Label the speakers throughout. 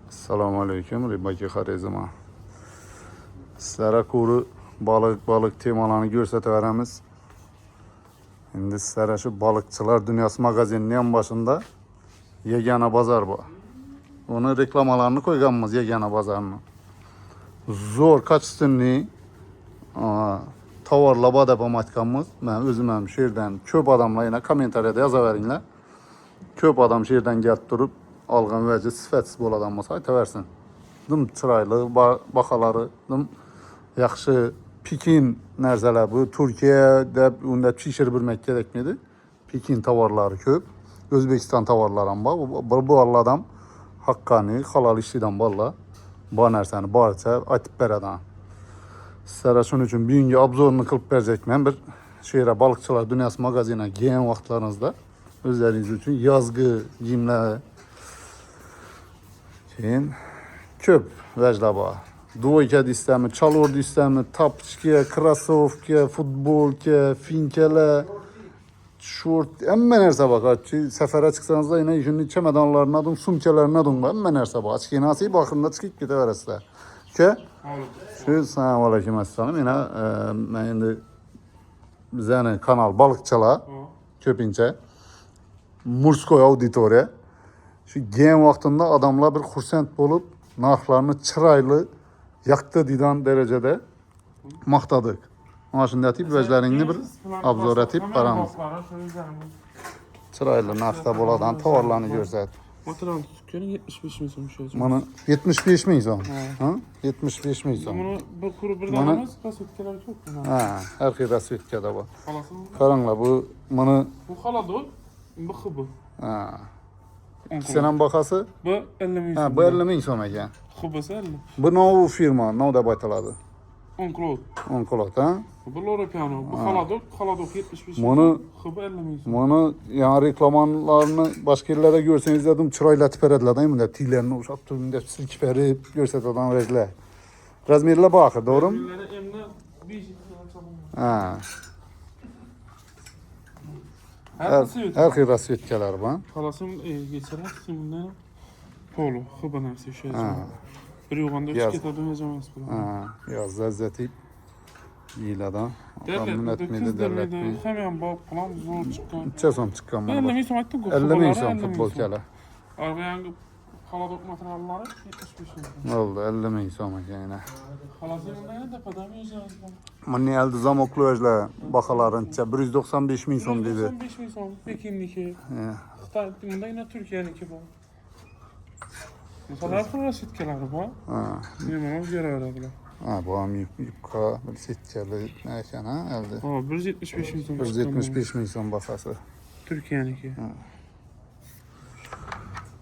Speaker 1: Assalomu alaykum, Ribaki Xarizma. Sizlarga kuru balık temalarini göstereceğimiz. Şimdi sizlere şu Balıkçılar Dünyası magazininin en başında yegana bazar bu. Onu reklamalarını koyganımız yegana bazarını. Zor kaç üstünlüğü tavarla bad yapamatkanımız. Ben özüm şehirden köp adamla yine komentariyada yazaverinler. Köp adam şehirden gelip durup alğan vəci sifətsiz bol adam olsa aytaversin. Dım çıraylı, bakaları, dım yaxşı Pekin nərzələr bu. Türkiye'de onda pişirib bilmək gerekmedi. Pekin tavarları köp. Özbekistan tavarları var. Bu adam haqqani, halal işçidən valla. Bu nərsəni barça aytıb beradan. Sizlərə şunun üçün bir gün obzorunu qılıb verəcək mən bir şehirə Balıkçılar Dünyası magazinine giyen vaxtlarınızda özleriniz için yazgı, giyimler, köp vəclaba. Dvoyka istəmi, çalordu istəmi, tapçıya, krasovka, futbolka, finkələ, şort, emmə nərsə bax. Səfərə çıxsanız da yine işin çəmədanlarına adın, sumkələrine adın var. Emmə nərsə bax. Açıq inası baxında çıxıb gedə verəsizlər. Selamun aleyküm əssalam. Yine mən indi bizə kanal Balıkçılar köpinçə. Murskoy auditoriya. Şu gen vaxtında adamlar bir xursənd olub narxlarını çıraylı, yaxdı didan derecede maqtadıq. Ona şimdi atıb vəclərini bir abzor etib paramız. Çıraylı narxda boladan tavarlarını görsət.
Speaker 2: Material tükkanı 75 min so'm şu.
Speaker 1: Mana 75 min so'm. Ha? 75 min so'm.
Speaker 2: Bunu bir kuru bir danamız rasvetkalar çok mu?
Speaker 1: Ha, her xil rasvetkada bor.
Speaker 2: Xalasın.
Speaker 1: Qaranglar bu mana
Speaker 2: Bu xaladur, bu xıbı.
Speaker 1: ha. İkisining baxası?
Speaker 2: Bu 50 min.
Speaker 1: Ha, bu 50 min so'm ekan.
Speaker 2: Xıbısı 50.
Speaker 1: Bu nov firma, nov deb aytiladi.
Speaker 2: Onklot.
Speaker 1: Onkolot, ha?
Speaker 2: Bu Loro Piano. Bu xaladur 75 min.
Speaker 1: Bunu
Speaker 2: xıbı 50 min.
Speaker 1: Bunu yani reklamalarını başka yerlere görseniz dedim çıraylatıb verədilər da imdə tiylərini uşaq tüyündə silkib verib göstərədən verədilər. Razmerlə baxır, doğru mu?
Speaker 2: Razmerləri emdə 5 çabuk.
Speaker 1: Ha. Her xil rasvetkalar var.
Speaker 2: Xalasın geçərək bundan polo, xıbı nəsə şey. Bir yoğanda
Speaker 1: Yaz.
Speaker 2: üç ketədən yazamaz bu.
Speaker 1: Ha, yaz lezzeti yiyilədən. Adamın etmedi, derletmedi.
Speaker 2: Hemen bak falan zor çıkan.
Speaker 1: Neçə som çıxqan
Speaker 2: Ben
Speaker 1: bana?
Speaker 2: 50 min so'm aytdim.
Speaker 1: 50 min som futbol kələ.
Speaker 2: Arabayan xaladok materialları 75 min.
Speaker 1: Oldu, 50 min som ekan.
Speaker 2: Xalasında ne de kadar yiyeceğiz.
Speaker 1: Məni əldə zamoklu özlə baxalarınca 195 min som dedi.
Speaker 2: 95 min so'm Pekin'deki. Xitay bunda yine Türkiye'deki bu. Mesela rasvetkaları bu.
Speaker 1: Ha.
Speaker 2: Benim göre aradılar.
Speaker 1: Ha, bu am yupqa bir setkəli nə ekan ha, əldə.
Speaker 2: Ha 175 min so'm.
Speaker 1: 175 min som baxası.
Speaker 2: Türkiye'deki.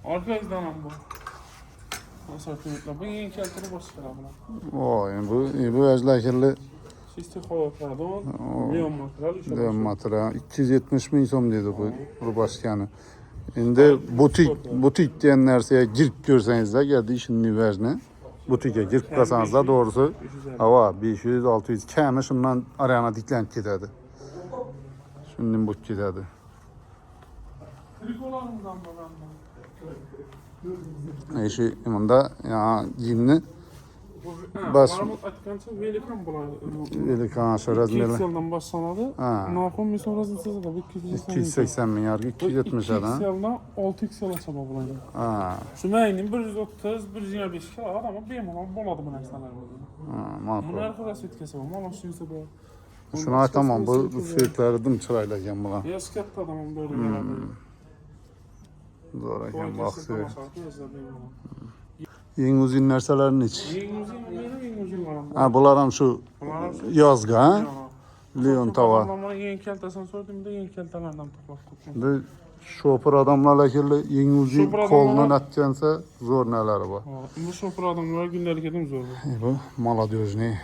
Speaker 2: Arkadaşlar bu. Asartıyla bu yeni kelteri başlayalım.
Speaker 1: Oy, bu əzləkirli
Speaker 2: Sistem hava pardon. Milyon material.
Speaker 1: de material 270 min som dedi bu başkanı. İndi butik deyən nərsəyə girib görsəniz də gəldi işin nüvərinə. Butikə girib qasanız da doğrusu hava 500-600 kəmi şundan arayana diklənib gedədi. Şundan bu gedədi.
Speaker 2: Trikolarımızdan bakanlar.
Speaker 1: Eşi imanda ya giyimli bas
Speaker 2: Velikan bular.
Speaker 1: velikan razmerli.
Speaker 2: XL'dan başlanadı. Narkon bir sonrasında da
Speaker 1: 280 min yargı 270 adam.
Speaker 2: XL'dan 6XL'a çaba bulaydı.
Speaker 1: Ha.
Speaker 2: Şu məyinin 130, 125 kilo var ama benim boladı bu nərsələr.
Speaker 1: Makul.
Speaker 2: Bunlar arkadaş etkisi var. Malam suyusa bu.
Speaker 1: Şunu aytamam bu suyukları dım çırayla ekan bulan.
Speaker 2: Yaskatda adamım böyle geldi.
Speaker 1: Doğru ekan baxsı. Yeni uzun nərsələrin iç.
Speaker 2: Yeni uzun var.
Speaker 1: Ha bunlar şu yazga ha? Leon tava.
Speaker 2: Bana yeni keltesen sordum da yeni keltelerden topladık.
Speaker 1: Bu şoför adamlarla kirli yeni uzun kolundan atcansa zor nələri var.
Speaker 2: Bu şoför adamlara günlük edim zor.
Speaker 1: Bu maladözne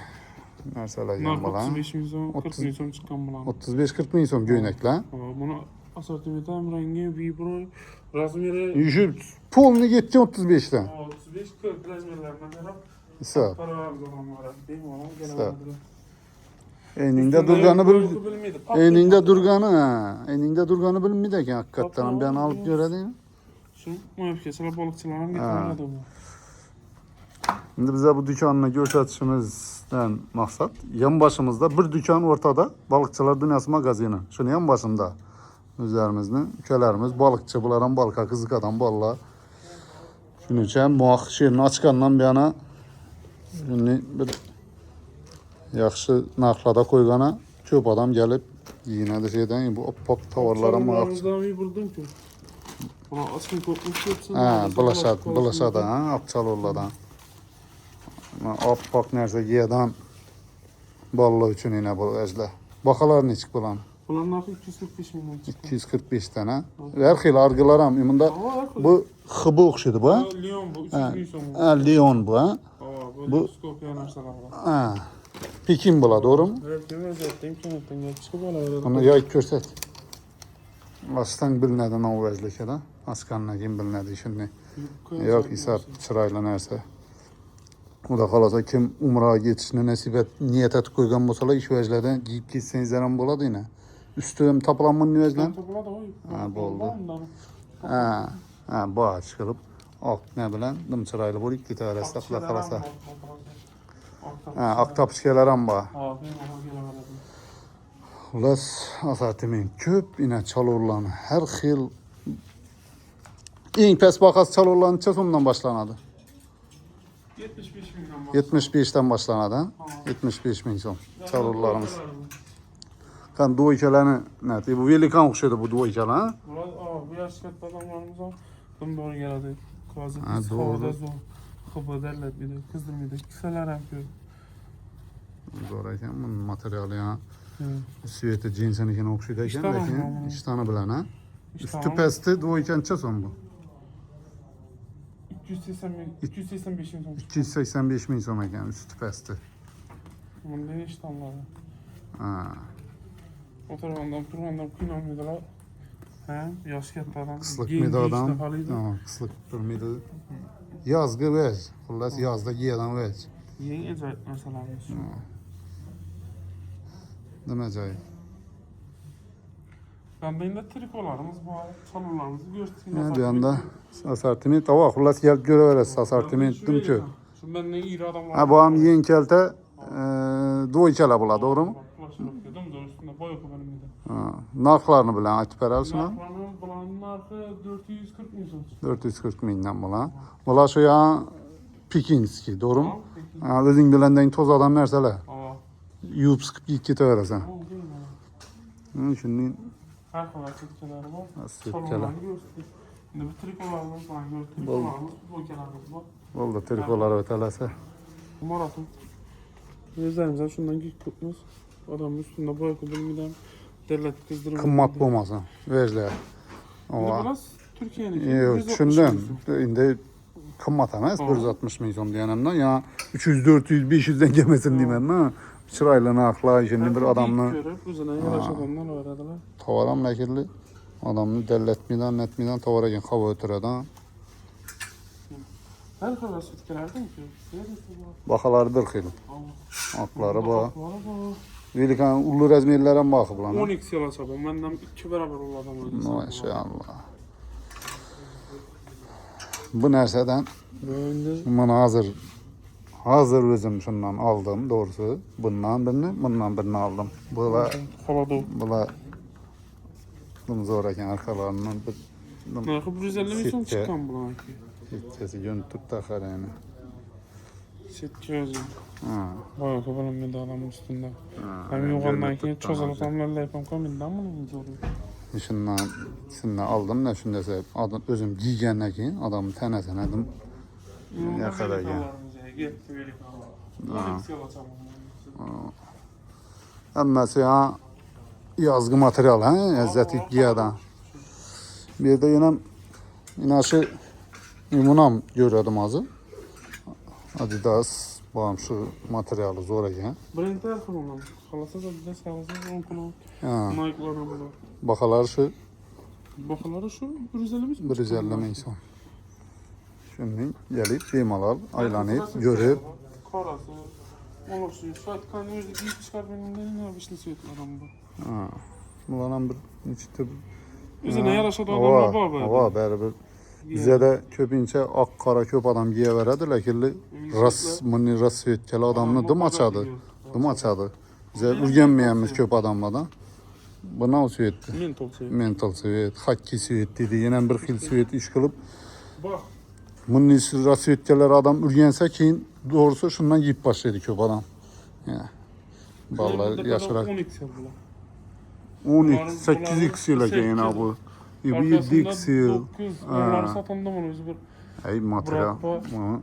Speaker 1: nərsələr ekan
Speaker 2: Narko
Speaker 1: bulan.
Speaker 2: 35 min son, 40 min son çıkan bulan.
Speaker 1: 35-40 min som göynəklə.
Speaker 2: Bunu asortimentam rengi, vibro, razmeri.
Speaker 1: Yüzü polunu getdi 35'dən.
Speaker 2: 35-40 razmerlerden beri.
Speaker 1: Hesab.
Speaker 2: Para var zamanlara. Benim olan
Speaker 1: Sağ.
Speaker 2: gelen
Speaker 1: Enində durğanı enində durğanı, ha. Enində durğanı bilmir ekan haqiqətən. Ben alıp görədim.
Speaker 2: Şu mühafizələr balıqçıların getirmədi bu.
Speaker 1: Şimdi bize bu dükkanını gösterişimizden maksat yan başımızda bir dükkan ortada Balıkçılar Dünyası magazini. Şunun yan başında üzerimizde ülkelerimiz balıkçı buların balıka kızık adam valla. Şunun için muhak şiirini açkandan bir yana şimdi bir yaxşı narxlada koygana köp adam gelip yine de şeyden bu oppak tavarlara muhak.
Speaker 2: Çalılarımızdan buldum ki. Buna asıl kokmuş yoksa.
Speaker 1: Ha, bulaşadı ha, apçal olladan. Oppak nerse giyadan ballı üçün yine bu özle. Bakalar neçik bulan?
Speaker 2: Bunların narxı 245 milyon çıktı.
Speaker 1: 245 tane. Her xil argılaram. Ümunda bu xıbı oxşudu bu. Ha?
Speaker 2: Lyon bu 300 milyon so'm.
Speaker 1: Ha, Lyon bu ha.
Speaker 2: Bu Skopje narsalar var.
Speaker 1: Ha. Pekin bula, doğru mu?
Speaker 2: Evet, özellikle imkaniyattan gelip çıkıp alıveradi.
Speaker 1: Onu yay körsət. Aslan bilnədən o vəzlikədə. Askanla kim bilnədi şimdi. Yok isap çırayla nərsə. O da qalasa kim umrağa geçişini nəsib et, niyət et qoyğan bolsalar iş vəzlədən giyib getsən izlənən boladı yine. Üstüm tapılanmın nüvəzlən.
Speaker 2: Topla da oy.
Speaker 1: Ha, boldu. Ha, bu çıxılıb. Alt nə bilən, dım çıraylı bol iki tane saxla qalasa. Ha, aktap şikələram ba.
Speaker 2: Ha, benim ona gelemedim.
Speaker 1: Ulas asatimin köp yine çalırlan her xil en pes bakas çalırlan neçə somdan başlanadı?
Speaker 2: 75 milyon var.
Speaker 1: 75'ten başlanadı. Ha? 75 min som çalırlarımız. Kan bu ikələrini nə? Bu velikan oxşuydu bu duo ikələ ha?
Speaker 2: Bu yaşlıkta adamlarımız var. Dım doğru geldi. Kazı
Speaker 1: Ha,
Speaker 2: biz
Speaker 1: doğru.
Speaker 2: havada zor. Hıba derler bir de kızdırmaydı. Kiseler hem köy.
Speaker 1: Zor ekan bunun materyali ya.
Speaker 2: Evet.
Speaker 1: Sveti cinsinikini oxşuydu
Speaker 2: İşte
Speaker 1: ekan
Speaker 2: var
Speaker 1: lekin
Speaker 2: mı?
Speaker 1: iştanı bilen ha.
Speaker 2: İşte
Speaker 1: Üstü
Speaker 2: var.
Speaker 1: pesti duo iken neçə som bu?
Speaker 2: 285 milyon.
Speaker 1: 285 min som ekan üstü pesti.
Speaker 2: Bunun ne işte anladı.
Speaker 1: Ha.
Speaker 2: Oturgandan turgandan kıynamaydılar. He, yaşlıkta adam.
Speaker 1: Qıslıq
Speaker 2: Giyinci
Speaker 1: midi adam.
Speaker 2: işte halıydı.
Speaker 1: Ha, qıslıq bir midi. Yazgı vəz. Xullas yazda giyadan vəz.
Speaker 2: Yeni acayip meselelerimiz.
Speaker 1: Deməcək.
Speaker 2: Bende trikolarımız var, çalılarımızı göstereyim.
Speaker 1: Ne bir anda asartimi tava xullas gelip göre verəsiz asartimentim ki.
Speaker 2: Şu benden iri adamlar.
Speaker 1: Ha bu am yen kelte duo ikələ bula, doğru mu?
Speaker 2: Dedim de üstünde boy yok benim de.
Speaker 1: Ha. Narxlarını bilən aytıb verərsiniz.
Speaker 2: Narxlarının bulanın narxı 440 milyon.
Speaker 1: 440 mindən bula. Bula şu ya Pikinski, doğru mu? Ha, özün biləndən toz adam nərsələ.
Speaker 2: Aa,
Speaker 1: Yuyub sıxıb getə verəsən.
Speaker 2: o değil mi?
Speaker 1: Hı, şimdi
Speaker 2: Her kadar çetkeler var.
Speaker 1: sirkələ.
Speaker 2: Çalılarını göstereyim. Şimdi bu trikolarımız var. Trikolarımız, boykelerimiz var.
Speaker 1: Oldu trikoları ötələsə.
Speaker 2: Maraton. Gözlerimizden şundan git tutmaz. Adamın üstünde boy kubulmadan devlet kızdırma.
Speaker 1: Qımmat olmasın. Veclə.
Speaker 2: Bu
Speaker 1: Ova.
Speaker 2: biraz Türkiye'nin.
Speaker 1: Yox, düşündüm. İndi qımmat emas 160 min som deyəndən ya 300 400 500-dən gəlməsin deyəndən ha. Çıraylı narxlar, şimdi bir adamını
Speaker 2: Görüp üzerine yaraşadanlar öğrediler.
Speaker 1: tavaram ləkirli. Adamını dəllətmədən, nətmədən tavara gen xava ötürədən.
Speaker 2: Her kadar sütkelerden ki. Neresi bu?
Speaker 1: Baxaları 40 il.
Speaker 2: Allah.
Speaker 1: Atları bu.
Speaker 2: Var
Speaker 1: Velikan ullu rəzmiyellərə baxıb lan.
Speaker 2: 12 yıl açabım. Benden 2 beraber ol adam öyle.
Speaker 1: Maşallah. Bu nərsədən
Speaker 2: Böyle.
Speaker 1: bunu hazır özüm şundan aldım doğrusu. Bundan birini aldım. Bula
Speaker 2: Kolada.
Speaker 1: bunu zor ekan arkalarından bir
Speaker 2: Narkı 150 milyon
Speaker 1: Sitte.
Speaker 2: çıkan bulan ki.
Speaker 1: Hiççesi yön tut takar yani.
Speaker 2: Sütke özüm.
Speaker 1: Ha.
Speaker 2: Boy kubulmadı adamın üstünde.
Speaker 1: Ha,
Speaker 2: Hem
Speaker 1: yani
Speaker 2: yukarıdan
Speaker 1: yönü
Speaker 2: ki
Speaker 1: tuttan
Speaker 2: çozalı
Speaker 1: olacak.
Speaker 2: tamlarla yapam kominden bunu ince oluyor.
Speaker 1: Şundan aldım da şunda adam özüm giygəndən keyin adamın tənəsinə dedim. Ne kadar ya?
Speaker 2: Gitti veli falan. 12 yıl açabım.
Speaker 1: Əmməsi ya yazgı material ha, əzzəti giyadan. Bir də yenə inaşı imunam görüyordum azı. Adidas bağımşı materialı zor ekan.
Speaker 2: Brendler falan. Kalasa da bir de sağlasa da 10 kilo.
Speaker 1: Ha.
Speaker 2: Nike'larına bula.
Speaker 1: Bakalar şu
Speaker 2: Bakıları şu 150 mi?
Speaker 1: 150 min som. Şimdi gelip bemalal aylanıp görüp
Speaker 2: Karası. Olursun. Saat kan özü giyip çıkar benim ne yapışını söyledim adam bu.
Speaker 1: bulanan bir neçə
Speaker 2: Üzerine yaraşadı adamlar var böyle.
Speaker 1: Var, bəri bir Bizə də köpüncə ağ qara köp adam giyə verədi, lakinli rasmını rasvetkəli adamını dımaçadı. Dımaçadı. Bizə ürgənməyənmiz köp adamlardan. Bu nə süvetdi?
Speaker 2: Mental şey.
Speaker 1: Mental süvet, hakki süvet dedi. Yenə bir xil süvet iş qılıb.
Speaker 2: Bak.
Speaker 1: Bunun rasvetkeler adam ürgensə keyin doğrusu şundan yiyip başlaydı köp adam. Ya. Vallahi yaşarak
Speaker 2: 12 yapılar.
Speaker 1: 12 8x ile yine bu. Bu 7x yıl.
Speaker 2: 9. Onları satanda mı özü bir
Speaker 1: Ey material.
Speaker 2: Bırak
Speaker 1: Bunu.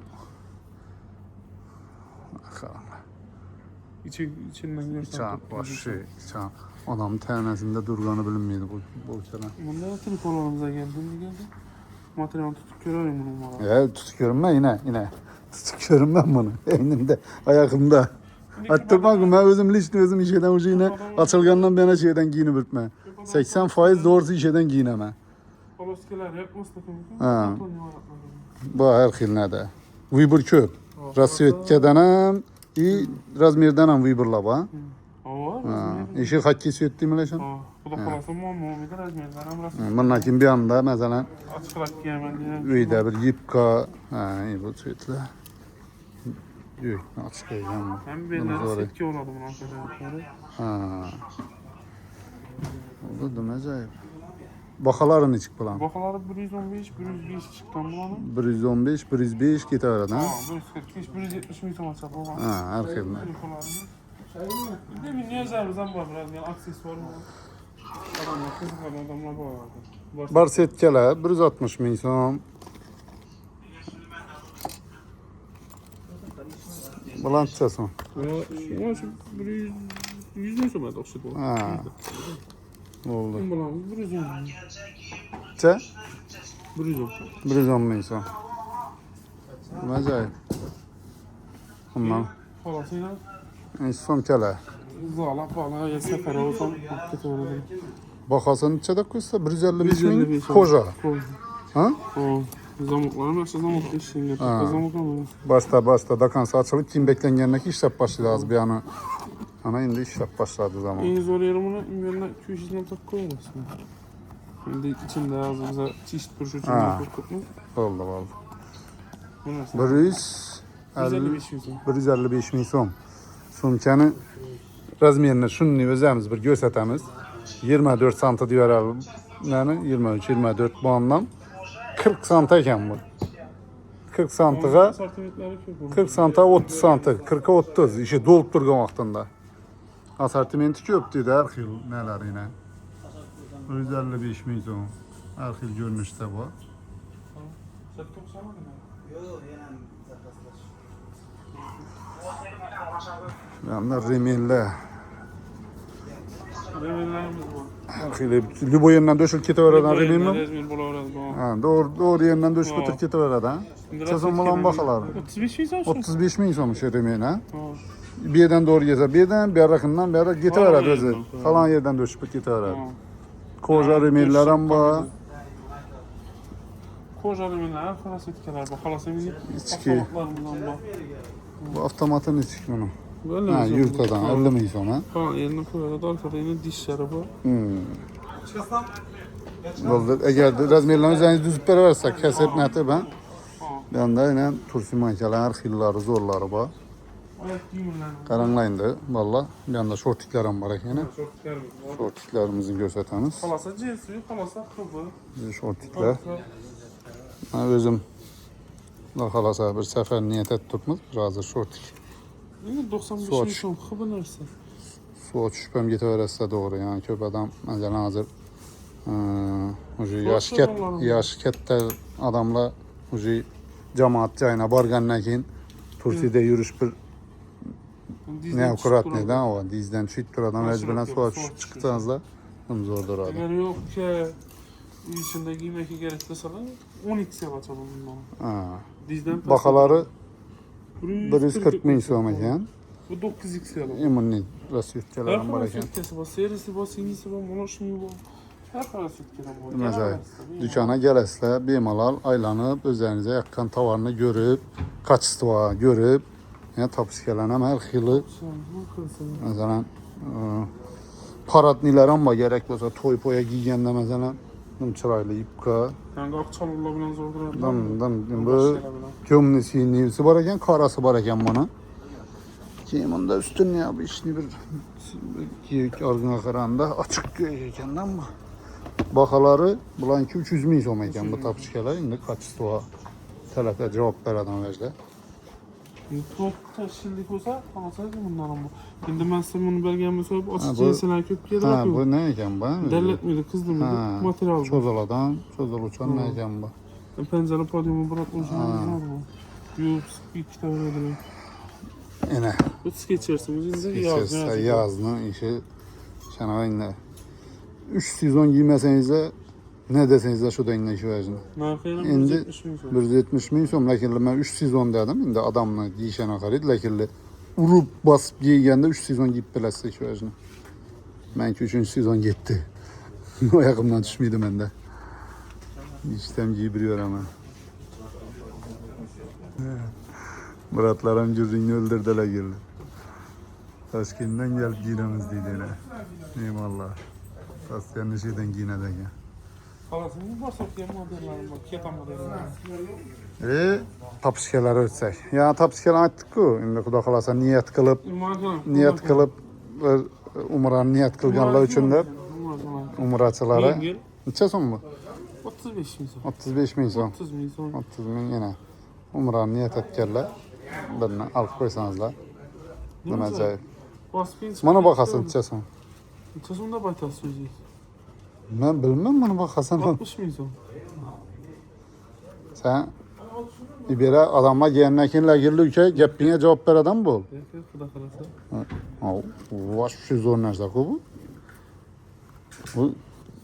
Speaker 2: içinden görsen.
Speaker 1: Çan başı. Çan. Adam tənesinde durğanı bilinmeydi bu kere.
Speaker 2: Bunda da telefonlarımıza geldi mi geldi? Materyal tutup görüyorum bunu.
Speaker 1: Ya tutuyorum ben yine. Tutuyorum ben bunu. Elimde, ayakımda. Hatta bak ben özüm lişni özüm işeden ucu yine açılgandan bana şeyden giyinip ürtme. 80% doğrusu işeden giyineme.
Speaker 2: Poloskeler yapması da
Speaker 1: Ha. Bu her xilne de. Vibur köp. Rasvetkedenem i razmerdenem viburla ba. Ha. İşi hakki süt demeleşen.
Speaker 2: Bu da parası mı olmadı razmerden amrası.
Speaker 1: Bundan kim bir anda mesela
Speaker 2: Açıklık giyemen.
Speaker 1: üyde bir yipka. Ha, iyi bu sütle. Yok, açık yiyeceğim.
Speaker 2: Hem benler setki oladı bunun arkadaşları.
Speaker 1: Ha. Oldu da acayip. Bakaların içik bulan.
Speaker 2: Bakaları 115, 105 çıktı bulanı.
Speaker 1: 115, 105 gitar aradan.
Speaker 2: Ha, 145, 170 mi tamam çapı var.
Speaker 1: Ha, her xilne.
Speaker 2: Demin niye zarımızdan var biraz yani aksesuar mı? Adamlar kızıkan adamlar var.
Speaker 1: Bar setkeler 160 min son. Bulançasın.
Speaker 2: Ya şu 100 mi sömedi oxid oldu?
Speaker 1: Ha. Oldu.
Speaker 2: Kim bulan? 110.
Speaker 1: Çe?
Speaker 2: 110.
Speaker 1: 110 min son. Acayip. Bundan.
Speaker 2: Falasıyla
Speaker 1: son kele.
Speaker 2: zala falan ya sefer olsam kötü olur.
Speaker 1: Bakasın içede koysa 155 min
Speaker 2: 155
Speaker 1: koca. Ha?
Speaker 2: O zamoklarım yoksa zamok işini zamok ama.
Speaker 1: Başta dakansı açılıp kim beklengenindeki işlep başladı az bir anı. Ana indi işlep başladı zaman.
Speaker 2: En zor yerimini ümrüne 200'den tak koyarız. Şimdi içinde ağzımıza çeşit turşu için
Speaker 1: Ha.
Speaker 2: korkutma.
Speaker 1: Oldu.
Speaker 2: Bu nasıl?
Speaker 1: 155
Speaker 2: 155
Speaker 1: min son. Sumkanı razmerini şunu özemiz bir gösteremiz. 24 santı diyor yani 23-24 bu anlam 40 santa iken bu. 40 santığa 40 santa 30 santı 40'a 30 işi dolup durgan vaxtında. Asortimenti köpdü də hər xil nələr ilə. 155 min son. Hər xil görünüşdə bu. Yani reminlə.
Speaker 2: Reminlerimiz var.
Speaker 1: Hər xil Lübo yerindən döşül keti öyrədən remin mi?
Speaker 2: Rezmin bulavraz bu.
Speaker 1: Ha, doğru yerindən döşül götür keti öyrədən. Sezon bulan baxalar.
Speaker 2: 35 mi sen?
Speaker 1: 35 min somuş remin ha.
Speaker 2: Ha.
Speaker 1: Bir yerden doğru geze, bir yerden bir yakından bir yere geti öyrədi özü. Falan yerden döşüp geti öyrədi. Koca reminlərəm var.
Speaker 2: Koca reminler, halas etkiler bak. Halas emini
Speaker 1: İçki.
Speaker 2: otomatlarımızdan bak.
Speaker 1: Bu avtomatın içik bunu.
Speaker 2: Böyle
Speaker 1: Ha,
Speaker 2: mi?
Speaker 1: yurtadan 50 min sonra.
Speaker 2: Ha, yerine koyardı. Arkada yine dişleri var.
Speaker 1: Oldu. Eğer de razmerlərini üzeriniz düzüb verərsək, kəsib nəti ben. Ben de yine turşu mankələr, xilləri, zorları var.
Speaker 2: Ayak düğümler.
Speaker 1: Qaranlayındı valla. Bir yanda şortiklərim var yine.
Speaker 2: Şortlarımız var.
Speaker 1: Şortiklərimizi göstərəmiz.
Speaker 2: Halasa cinsi, halasa kıvı.
Speaker 1: Bizi şortiklər. Ben özüm halasa bir səfər niyyət etdirmiz. Razı şortik.
Speaker 2: Yine 95
Speaker 1: Suat.
Speaker 2: milyon kıvı neresi?
Speaker 1: Suya düşübəm getə doğru. Yani köp adam mesela hazır yaş kətdə adamla cemaat cayına barğannakin Tursi'de yürüyüş bir ne akurat neden o dizden çıktı adam mecburen suya düşüp çıktığınızda zordur adam.
Speaker 2: Eğer yok ki içinde giymek gerekli sana 12 yapacağım bundan.
Speaker 1: Ha.
Speaker 2: Dizden
Speaker 1: Bakaları 140 min so'magan.
Speaker 2: Bu 9x yalan.
Speaker 1: Emunni rasiyotkalarım var ekan.
Speaker 2: Sütkesi var, serisi var, sinisi var, monoşmi var. Her para sütkesi var.
Speaker 1: Mesela dükkana gələsilə bemalal aylanıb özlərinizə yaxın tavarını görüb, kaçısı var görüb, yəni tapışkələnəm hər xili. Məsələn, parad nilərəm var gərək olsa toy poya giygəndə məsələn Dım çıraylı ipka.
Speaker 2: Yani akçalılar bilen zor durarlar.
Speaker 1: Bu kömnesi neyisi var eken, karası var eken bana. Bunda üstün ya bu işini bir giyik argına karanda açık göğe ekenden mi? Bakaları bulanki 300 min som eken bu tapışkalar. Şimdi kaçısı o telefon cevap veren vecde.
Speaker 2: Çok taşındık olsa anasaydı bunların bu. Şimdi ben size bunu belgemle söyleyip
Speaker 1: Ha,
Speaker 2: açık
Speaker 1: bu-
Speaker 2: cinsinden köp gelir
Speaker 1: Ha
Speaker 2: yapıyor.
Speaker 1: bu ne eken bu?
Speaker 2: Derlet miydi, kızdı mıydı, materyal bu.
Speaker 1: Çözaladan, çözal uçan ne eken bu?
Speaker 2: Pencere podyumu bırakmışım. Yok, bir kitap öyle.
Speaker 1: Yine.
Speaker 2: Bu geçersiniz.
Speaker 1: İçerisi yazının işi şanavayla. 3 sezon giymeseniz de ne deseniz de şu dengle işi verin.
Speaker 2: Narkayla
Speaker 1: Endi
Speaker 2: 170 bin sonra.
Speaker 1: 170 min som lakin ben 3 sezon dedim. Indi adamla giyişene qarid lakin urup basıp giygende 3 sezon giyip biləsiz işi verin. Mənki 3. sezon getdi. Ayağımdan düşmeydi məndə. İştem giydiriyor ama. Muratlarım cüzünü öldürdüler geldi. Taşkent'den gelip giyinemiz dediğine. Eyvallah. Tasyanın şeyden giyine de gel.
Speaker 2: Kalasın bir basıp diye modellerim bak. Ketan modellerim.
Speaker 1: Tapışkaları ötsək. Ya tapışkaları aytdık ku. İndi Xudo xolasa niyet qılıb umran niyet qılganlar üçün də umraçılara.
Speaker 2: Yengil.
Speaker 1: Neçə son bu?
Speaker 2: 35 bin sonra.
Speaker 1: 35 min son.
Speaker 2: 30 bin sonra.
Speaker 1: 30 min yenə. Umran niyet etkerlər. Birini alıb qoysanızlar. Deməcək.
Speaker 2: Basbin.
Speaker 1: Mana baxasın neçə son.
Speaker 2: Çözümde baytar söyleyeceğiz.
Speaker 1: Mən bilmem mana baxasan.
Speaker 2: 60 bin sonra.
Speaker 1: Sən bir belə adama giyənləkinlə girli ülkə gəppinə cavab ver adam bol.
Speaker 2: Belki kuda kalasa.
Speaker 1: Vaş bir şey zor nerede bu? Bu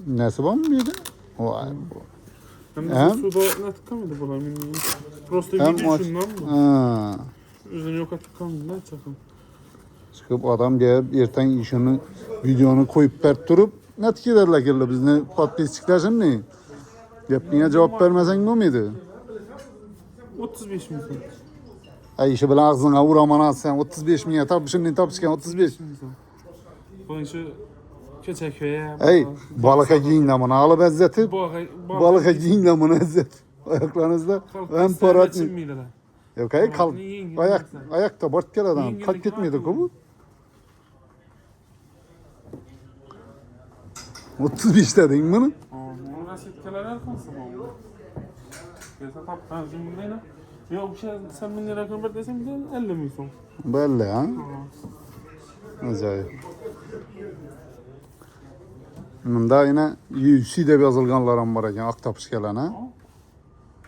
Speaker 1: nesi var mı bir de? Vay bu.
Speaker 2: Hem
Speaker 1: Hem-
Speaker 2: de suda ne tıkamaydı bu lan bilmiyorum. Prosto
Speaker 1: Hem
Speaker 2: video
Speaker 1: o...
Speaker 2: şundan mı?
Speaker 1: Ha.
Speaker 2: Üzerine yok tıkamaydı ne çakın.
Speaker 1: Çıkıp adam gelip erten işini, videonu koyup bert durup ne ederler kirli biz ne patpisçikler ne? Gəppinə cavab verməsən ne miydi?
Speaker 2: 35 bin sonra.
Speaker 1: Ay işi bilen ağzına vuraman sen 35 milyar tapışın tapışken 35.
Speaker 2: bin sonra. Bu işi Keçəköy'e.
Speaker 1: Hey balığa giyin lamını alıp ezzeti. Balığa giyin lamını ezzet. Ayaklarınızda hem parat mı? Yok hayır kal. Ayakta bort gel adam. Kalk gitmeydi bu. 35 dedin bunu.
Speaker 2: Bunu resetkeler erkansa bu. Gelse tap benzin ne? Yok bir şey sen 1000 lira kadar desem bir de 50 bin son.
Speaker 1: Belli ha. Acayip. Bunda yine UFC de yazılganlarım var ekan Aktapış gelen ha.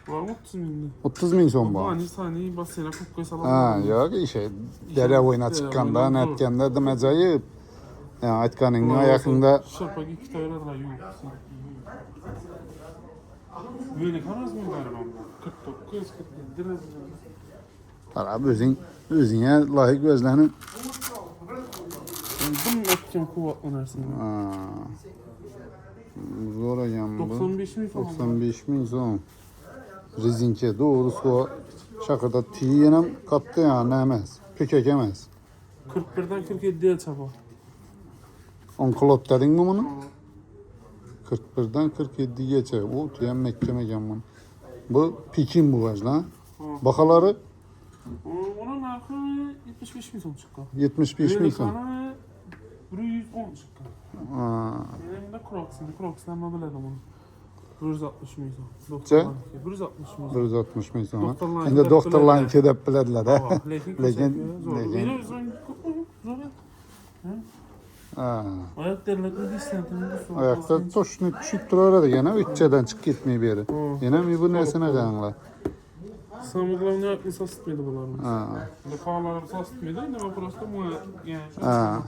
Speaker 2: Var 30 bin.
Speaker 1: 30 min son
Speaker 2: Bu
Speaker 1: bu.
Speaker 2: hani saniye basıyla kupkaya salalım.
Speaker 1: Ha yok işe dere oyuna çıkkanda ne etkende de acayip. Ya aytkanın ayakında
Speaker 2: Şarpak 2 tane var yok. Böyle karaz mı var lan bu? 49 47 lira.
Speaker 1: Ara özüne layık gözlerini.
Speaker 2: Bunun etken kuvvetlenirsin.
Speaker 1: Zor ekan bu.
Speaker 2: 95 bin falan.
Speaker 1: 95 min son. Rezinke doğrusu o şakırda tiyenem kattı ya ne emez. Pekek emez.
Speaker 2: 41'den 47'ye çaba.
Speaker 1: Onkolot dedin mi bunu? 41'den 47'ye geçer. O tüyen Mekke ekan bunu. Bu Pekin bu vaj lan. Bakaları
Speaker 2: Onun arka 75 bin son çıktı.
Speaker 1: 75 min son.
Speaker 2: Kana 110 çıktı. Benim de Crocs'tan mı biledim onu. 160 bin son. 160 bin son.
Speaker 1: 160 min son.
Speaker 2: Doktorlar
Speaker 1: Şimdi
Speaker 2: kedep
Speaker 1: doktorlar
Speaker 2: bilirler.
Speaker 1: kedep bilirler ha.
Speaker 2: Lekin zor.
Speaker 1: lekin.
Speaker 2: Benim zor. Zor. Ayak derlekli distantini de sonra.
Speaker 1: Ayakta toşunu düşüp durar da gene ütçeden çık gitmeyi bir yere. Yine mi bu nesine canlar?
Speaker 2: Samurlar ne yaptı sasıtmıyordu bunların.
Speaker 1: Ha.
Speaker 2: Defalarım sasıtmıyordu ama burası da mu yani.
Speaker 1: Ha.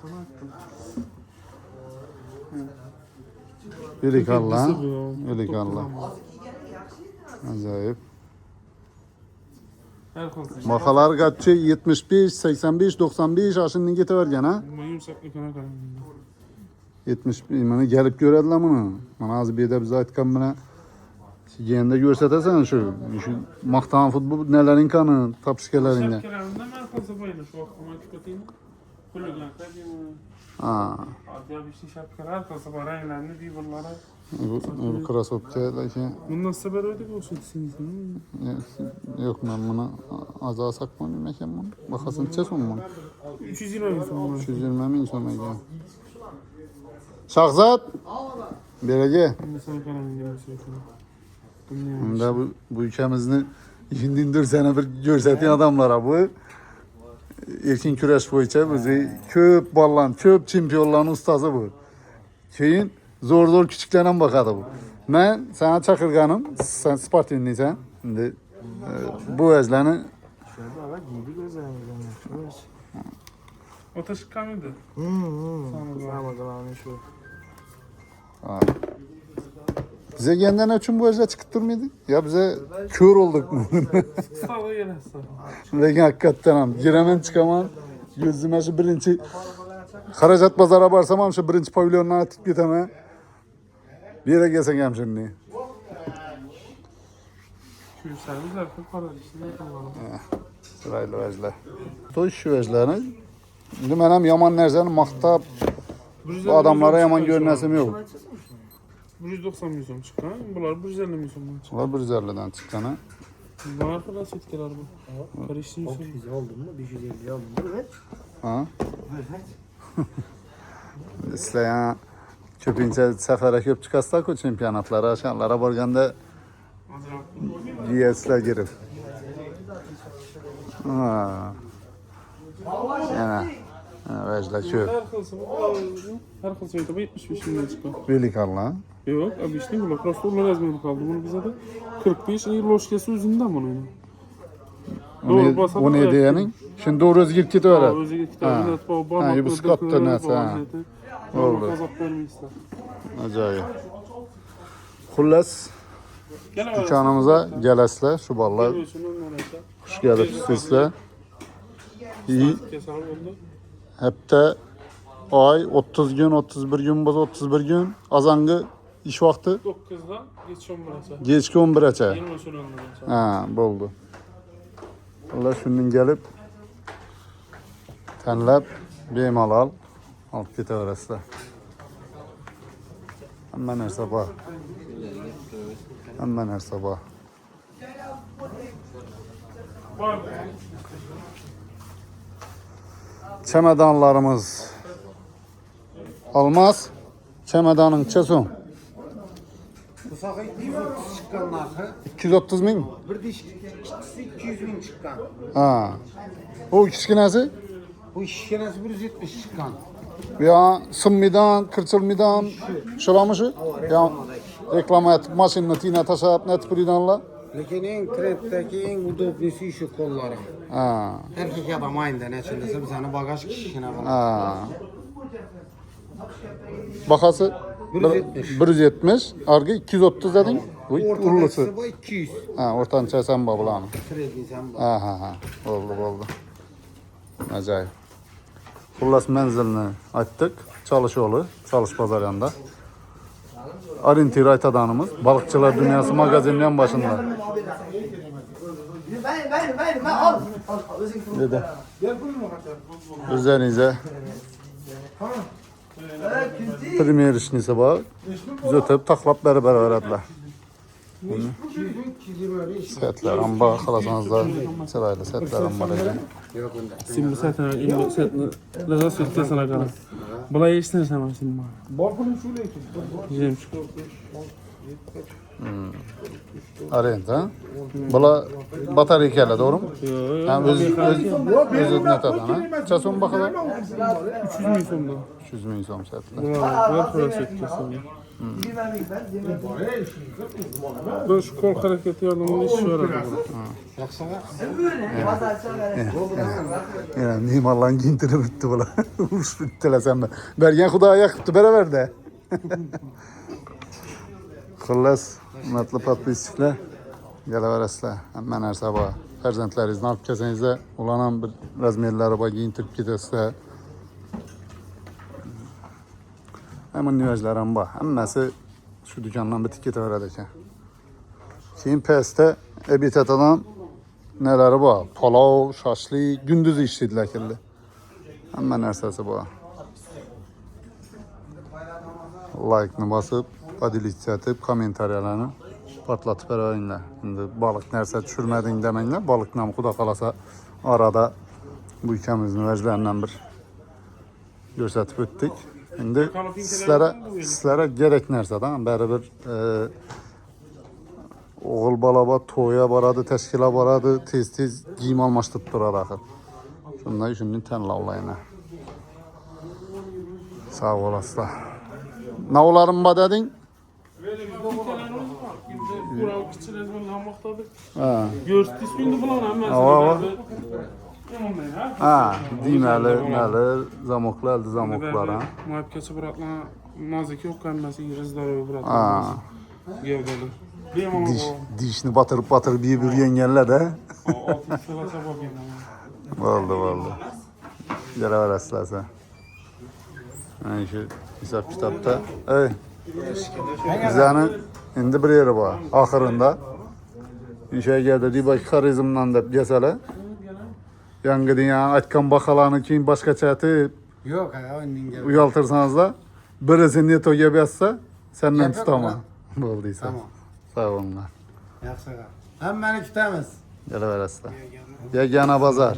Speaker 1: Yürük Allah. Yürük Allah. Acayip.
Speaker 2: Her kalsın.
Speaker 1: Makalar kaççı 75, 85, 95 aşının getivergen ha.
Speaker 2: Bu yumuşaklıkına kalın.
Speaker 1: 70 bunu gelip görediler bunu. Bana az bir de bize aytkan bana. Yende görsetesen şu maktan futbol nelerin kanı, tapışkelerinde.
Speaker 2: Şapkalarında ben kalsa bayılır şu aklıma tüketeyim. Kulügan tabii.
Speaker 1: Ha.
Speaker 2: Adiya bir şey şapkalar kasa var renklerini bir bunlara.
Speaker 1: Bu krasopkalar
Speaker 2: Bundan sefer öyle olsun sizin.
Speaker 1: Yok ben bunu az az sakmayayım mekan bunu. Bakasın çesin bunu.
Speaker 2: 320 bin so'm.
Speaker 1: 320 bin so'm ekan. Shahzod. Berage.
Speaker 2: Mesela kalan
Speaker 1: Bunda bu ülkemizni yindir sene bir görsetiyen adamlara bu. Erkin kurash bo'yicha o'zi ko'p ballan, ko'p chempionlarning ustasi bu. Keyin zo'r kichiklar ham boqadi bu. Men sana chaqirganim, sen sportveniysan. Endi bu o'zlarni
Speaker 3: Şurada bak giydik özlerimiz.
Speaker 2: O taşı kamyondu.
Speaker 3: Sağ kalanı şu.
Speaker 1: bize kendine için bu özler çıkıp durmaydı. Ya bize kör olduk mu?
Speaker 2: Sağda gelirse.
Speaker 1: Lekin hakikaten ham giremen çıkaman. Gözüme şu birinci Karajat pazara barsam ham şu birinci pavilyondan atıp giteme. Bir yere gelsen hem şimdi.
Speaker 2: Şu servis arka para işte ne yapalım.
Speaker 1: Sırayla özler. Toy şu özlerini. Şimdi ben hem yaman nerzeni maktap bu adamlara yaman görünesim yok.
Speaker 2: 190 bin so'm chiqqan. Bular 150 bin so'mdan chiqqan.
Speaker 1: Ular 150'den çıkanı.
Speaker 2: Bular falan setkalar bu. Karıştı mı?
Speaker 3: 600 oldu mu? 550 oldu mu? Evet.
Speaker 1: Ha? İsteyen köpünce sefere köp çıkarsak o çempiyonatlara, aşağılara barganda GS'ler girip. Ha. Yani vecde köp.
Speaker 2: Her kılsa yetaba 75 bin çıqqan.
Speaker 1: Birlik Allah.
Speaker 2: Yok, объясни, bular просто ular yazmaydi kaldı. Bunu bize de 45 yıl loşkesi özünden bunu.
Speaker 1: O ne diyenin? Şimdi doğru özgür kiti öğret.
Speaker 2: O'ziga kitabini atib,
Speaker 1: Ha, bu Scott'ta narsa. Oldu.
Speaker 2: Qazab qo'ymaysiz.
Speaker 1: Acayip. Xullas dükkanımıza gelesler, şu ballar hoş gelip sizler. İyi. Hep de ay 30 gün, 31 gün, 31 gün azangı iş vakti
Speaker 2: 9'da geç 11'e.
Speaker 1: geçki 11'e.
Speaker 2: 20 so'ranglar.
Speaker 1: Ha, bo'ldi. Ular shundan gelip tanlab bemalol olib ketaverasizlar. Hamma narsa bor. Hamma narsa bor. Çamadanlarımız olmaz. Çamadanın çesun.
Speaker 3: Bu sağı 230 çıkan narxı.
Speaker 1: 230 bin.
Speaker 3: Bir diş ikisi 200 bin çıkan.
Speaker 1: Ha. O kichkinasi?
Speaker 3: Bu şişenesi 170 çıkan.
Speaker 1: Ya sımmidan, kırçılmidan, şuramışı. Ya reklama etip maşinini tine taşıyıp net biridanla.
Speaker 3: Lekin en trenddeki en udobnisi şu kolları.
Speaker 1: Ha.
Speaker 3: Erkek adam aynı ne için desem sana bagaj kişisine bak.
Speaker 1: Ha. Bakası
Speaker 3: 170.
Speaker 1: 170, argı 230 dedin. Bu urlusu.
Speaker 3: Ortadaki bu 200.
Speaker 1: Ha, ortanca sen babulanı.
Speaker 3: Trenddeki sen bak.
Speaker 1: Ha. Oldu. Acayip. Xullas menzilini aytdık. Çalışoğlu, Çalış Bazar yanında. Arintir Aytadanımız, Balıkçılar Dünyası magazininin en başında.
Speaker 4: Ben al.
Speaker 1: Dede. Üzerinize premier işinizə bax. Zötüb, taxlap beraber öğretdiler. Setler, amba, xalasanızda sırayla setler, amba ekan.
Speaker 2: Sim bu setini, indi setini laza setga sana qara. Bular eshitsan ham sim.
Speaker 3: Bor pulum şöyle ki.
Speaker 2: Jem.
Speaker 1: Arent, ha? Bula batarya doğru mu?
Speaker 2: Yo'q.
Speaker 1: Yani özü ne tadan, ha? Çasun bakalım.
Speaker 2: 300 bin so'mdan.
Speaker 1: 300 bin so'm setler.
Speaker 2: Bular pul setga sana. Bu şu kol hareketi yordamıyla iş görürdü bunu.
Speaker 1: Yani mimarlan giyintirip bitti bula. Uş bittiler sen de. Bergen Xudoya yakıptı beraber de. Xullas, hurmatli podpisчиklar, kelaverasizlar. Hamma narsa bor. Farzandlaringizni olib kelsangizlar, ularni ham bir razmerlari bor, giyintirib ketasizlar. Hamma niyozlar ham bor. Hammasi shu do'kondan bitib ketaveradi ekan. Keyin pastda Ebitatadan nelari bor? Palov, shashlik, gündüz ishlaydilar keldi. Hamma narsasi bor. Like-ni bosib, podelitsiya etib, kommentariyalarni portlatib beringlar. Endi baliq narsa tushirmading demanglar. Baliqni ham xudo qalasa arada bu ikamizni vajlaridan bir ko'rsatib o'tdik. Endi sizlara kerak narsadan baribir o'g'il bola bor, to'yga boradi, tashkilot boradi, tez kiyim almashtirib turadi axir. Shunday shuni tanlovlayman. Sağ olasizlar. Navlarim bor deding?
Speaker 2: Kural kichkina bo'lmoqdadir.
Speaker 1: Ha.
Speaker 2: Ko'rsatish endi bular hammasi.
Speaker 1: Ha, diymali, nali, zamoklar, zamoklar ha.
Speaker 2: Muhabbatgacha biratlar nozik yo'q hammasi zdoroy birat.
Speaker 1: Ha.
Speaker 2: Gevdali. Bemalol.
Speaker 1: Dishni batırıp yeb yurganlar da.
Speaker 2: 6 so'lasa bo'lgan.
Speaker 1: Bo'ldi. Yaraverasizlar sen. Mana shu hisob kitobda. Ey. Bizani endi bir yeri bor. Oxirinda o'sha yerda Dibay xarizmdan deb kelsalar. Yangidan aytgan baholarni keyin boshqacha aytib
Speaker 3: Yo'q, o'yinning gapi.
Speaker 1: uyaltirsanizlar, birisi netoga bersa, sendan tutaman. Bo'ldiysa.
Speaker 3: Tamam.
Speaker 1: Sağ olun.
Speaker 3: Yaxshi. Hammani kutamiz.
Speaker 1: Kelaverasizlar. Yagona bozor.